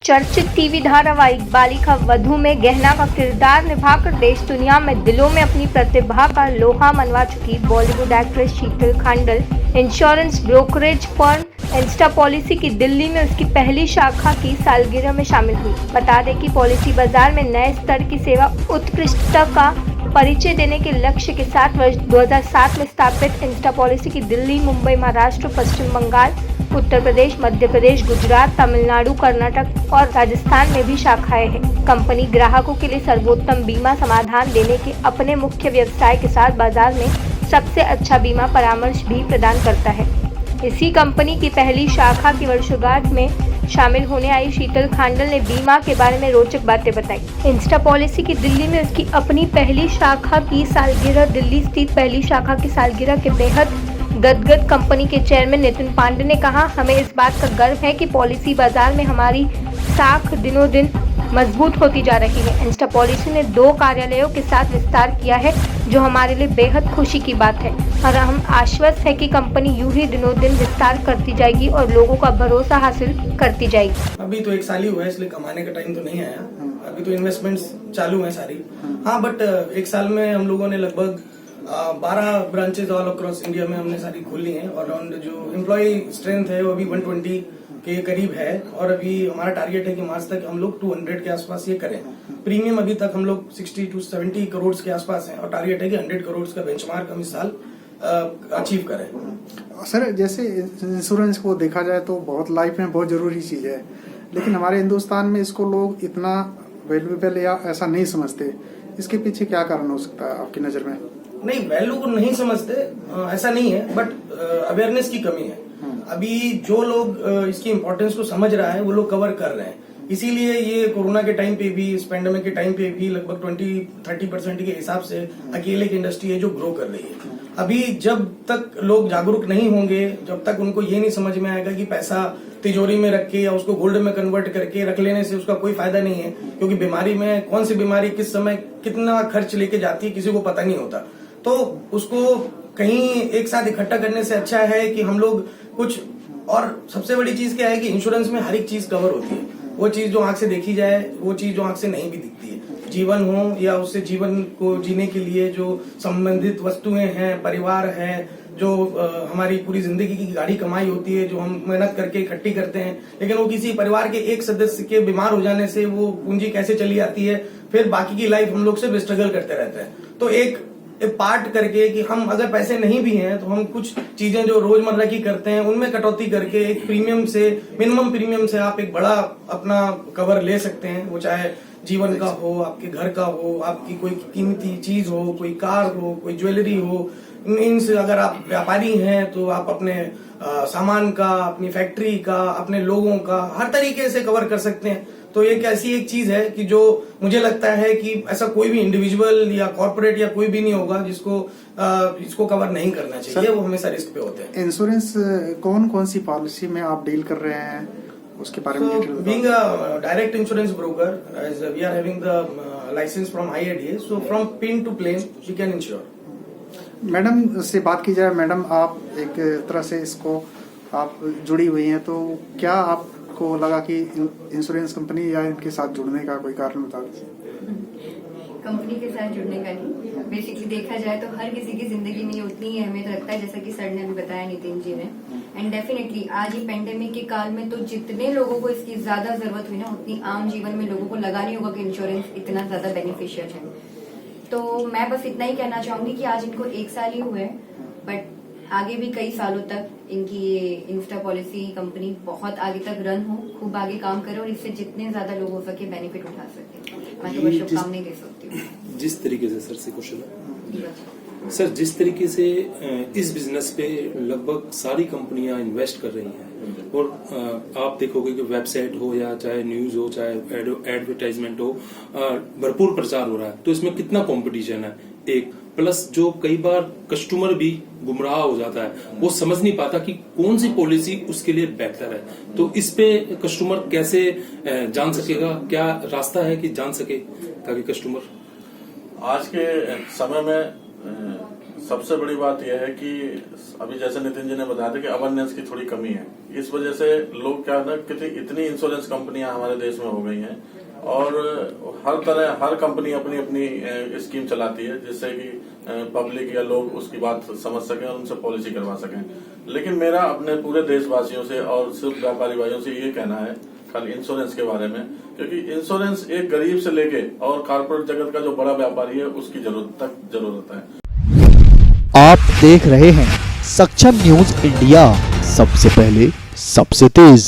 चर्चित टीवी धारावाहिक बालिका वधू में गहना का किरदार निभाकर देश दुनिया में दिलों में अपनी प्रतिभा का लोहा मनवा चुकी Bollywood actress Sheetal Khandal insurance brokerage firm Insta Policy की दिल्ली में उसकी पहली शाखा की सालगिरह में शामिल हुई। बता दें कि पॉलिसी बाजार में नए स्तर की सेवा उत्कृष्टता का परिचय देने के लक्ष्य के साथ वर्ष 2007 में स्थापित इंस्टा पॉलिसी की दिल्ली, मुंबई, महाराष्ट्र, पश्चिम बंगाल, उत्तर प्रदेश, मध्य प्रदेश, गुजरात, तमिलनाडु, कर्नाटक और राजस्थान में भी शाखाएं हैं। कंपनी ग्राहकों के लिए सर्वोत्तम बीमा समाधान देने के अपने मुख्य व्यवसाय के साथ बाजार में सबसे अच्छा बीमा परामर्श भी प्रदान करता है। इसी कंपनी की पहली शाखा की वर्षगांठ में शामिल होने आई शीतल खांडल ने बीमा के बारे में रोचक बातें बताई। इंस्टा पॉलिसी की दिल्ली में उसकी अपनी पहली शाखा की सालगिरह दिल्ली स्थित पहली शाखा की सालगिरह के बेहद गदगद कंपनी के चेयरमैन नितिन पांडे ने कहा, हमें इस बात का गर्व है कि पॉलिसी बाजार में हमारी साख दिनों दिन मजबूत होती जा रही है। इंस्टा पॉलिसी ने 2 कार्यालयों के साथ विस्तार किया है, जो हमारे लिए बेहद खुशी की बात है और हम आश्वस्त है कि कंपनी यूं ही दिनों दिन विस्तार करती जाएगी और लोगों का भरोसा हासिल करती जाएगी। अभी तो 1 साल ही हुआ है, इसलिए कमाने का टाइम तो नहीं आया। अभी तो इन्वेस्टमेंट्स चालू हैं सारी। हाँ, बट 1 साल में हम लोगों ने लगभग 12 ब्रांचेज ऑल अक्रॉस इंडिया में हमने सारी खोली हैं और जो एम्प्लॉय स्ट्रेंथ है वो अभी 120 के करीब है और अभी हमारा टारगेट है कि मार्च तक हम लोग 200 के आसपास ये करें। प्रीमियम अभी तक हम लोग 60 to 70 करोड़ के आसपास हैं और टारगेट है कि 100 करोड़ का बेंचमार्क हम इस साल अचीव करें। सर, जैसे इंश्योरेंस को देखा जाए तो बहुत लाइफ में बहुत जरूरी चीज है, लेकिन हमारे हिंदुस्तान में इसको लोग इतना वैल्यूएबल या ऐसा नहीं समझते। इसके पीछे क्या कारण हो सकता है आपकी नजर में? नहीं, वैल्यू को नहीं समझते ऐसा नहीं है, बट अवेयरनेस की कमी है। अभी जो लोग इसकी इम्पोर्टेंस को समझ रहा है वो लोग कवर कर रहे हैं। इसीलिए ये कोरोना के टाइम पे भी, इस पेंडेमिक के टाइम पे भी लगभग 20-30% के हिसाब से अकेले की इंडस्ट्री है जो ग्रो कर रही है। अभी जब तक लोग जागरूक नहीं होंगे, जब तक उनको ये नहीं समझ में आएगा कि पैसा तिजोरी में रख के या उसको गोल्ड में कन्वर्ट करके रख लेने से उसका कोई फायदा नहीं है, क्योंकि बीमारी में कौन सी बीमारी किस समय कितना खर्च लेके जाती है किसी को पता नहीं होता। तो उसको कहीं एक साथ इकट्ठा करने से अच्छा है कि हम लोग कुछ, और सबसे बड़ी चीज क्या है कि इंश्योरेंस में हर एक चीज कवर होती है। वो चीज जो आंख से देखी जाए, वो चीज जो आंख से नहीं भी दिखती है। जीवन हो या उससे जीवन को जीने के लिए जो संबंधित वस्तुएं हैं, परिवार है, जो हमारी पूरी जिंदगी की गाड़ी कमाई होती है, जो हम मेहनत करके इकट्ठी करते हैं, लेकिन वो किसी परिवार के एक सदस्य के बीमार हो जाने से वो पूंजी कैसे चली आती है, फिर बाकी की लाइफ हम लोग सिर्फ स्ट्रगल करते रहते हैं। तो एक पार्ट करके कि हम अगर पैसे नहीं भी हैं तो हम कुछ चीजें जो रोजमर्रा की करते हैं उनमें कटौती करके एक प्रीमियम से, मिनिमम प्रीमियम से आप एक बड़ा अपना कवर ले सकते हैं। वो चाहे जीवन का हो, आपके घर का हो, आपकी कोई कीमती चीज हो, कोई कार हो, कोई ज्वेलरी हो। इनसे अगर आप व्यापारी हैं तो आप अपने सामान का, अपनी फैक्ट्री का, अपने लोगों का हर तरीके से कवर कर सकते हैं। तो एक ऐसी एक चीज है कि जो मुझे लगता है कि ऐसा कोई भी इंडिविजुअल या कॉर्पोरेट या कोई भी नहीं होगा जिसको इसको कवर नहीं करना चाहिए। वो हमेशा रिस्क पे होते हैं। इंश्योरेंस कौन कौन सी पॉलिसी में आप डील कर रहे हैं, उसके बारे में डिटेल बताओ। Being a direct insurance broker, as we are having the license from IRDAI, so from pin to plane we can insure. Madam से बात की जाए, मैडम आप एक तरह से इसको आप जुड़ी हुई हैं, तो क्या आपको लगा कि इंश्योरेंस कंपनी या इनके साथ जुड़ने का कोई कारण बता दीजिए? कंपनी के साथ जुड़ने का नहीं, बेसिकली देखा जाए तो हर किसी की जिंदगी में उतनी ही अहमियत रखता है जैसा कि सर ने भी बताया, नितिन जी ने। एंड डेफिनेटली आज ही पेंडेमिक के काल में तो जितने लोगों को इसकी ज्यादा जरूरत हुई ना, उतनी आम जीवन में लोगों को लगा नहीं होगा कि इंश्योरेंस इतना ज्यादा बेनिफिशियल है। तो मैं बस इतना ही कहना चाहूंगी कि आज इनको 1 साल ही हुए, बट आगे भी कई सालों तक इनकी ये इंस्टा पॉलिसी कंपनी बहुत आगे तक रन हो, खूब आगे काम करे और इससे जितने ज्यादा लोग हो सके बेनिफिट उठा सके। मैं तो बस शुभकामनाएं दे सकती हूँ। जिस तरीके से सर से क्वेश्चन है सर, जिस तरीके से इस बिजनेस पे लगभग सारी कंपनियां इन्वेस्ट कर रही हैं और आप देखोगे कि वेबसाइट हो या चाहे न्यूज हो, चाहे एडवर्टाइजमेंट हो, भरपूर प्रचार हो रहा है, तो इसमें कितना कंपटीशन है। एक प्लस जो कई बार कस्टमर भी गुमराह हो जाता है, वो समझ नहीं पाता कि कौन सी पॉलिसी उसके लिए बेहतर है। तो इस पे कस्टमर कैसे जान सकेगा, क्या रास्ता है कि जान सके ताकि कस्टमर आज के समय में सबसे बड़ी बात यह है कि अभी जैसे नितिन जी ने बताया था कि अवेयरनेस की थोड़ी कमी है। इस वजह से लोग क्या ना कि इतनी इंश्योरेंस कंपनियां हमारे देश में हो गई हैं और हर कंपनी अपनी अपनी स्कीम चलाती है जिससे कि पब्लिक या लोग उसकी बात समझ सकें और उनसे पॉलिसी करवा सकें। लेकिन मेरा अपने पूरे देशवासियों से और सिर्फ व्यापारी भाइयों से ये कहना है खाली इंश्योरेंस के बारे में, क्योंकि इंश्योरेंस एक गरीब से लेके और कॉर्पोरेट जगत का जो बड़ा व्यापारी है उसकी जरूरत है। आप देख रहे हैं सक्षम न्यूज इंडिया, सबसे पहले सबसे तेज।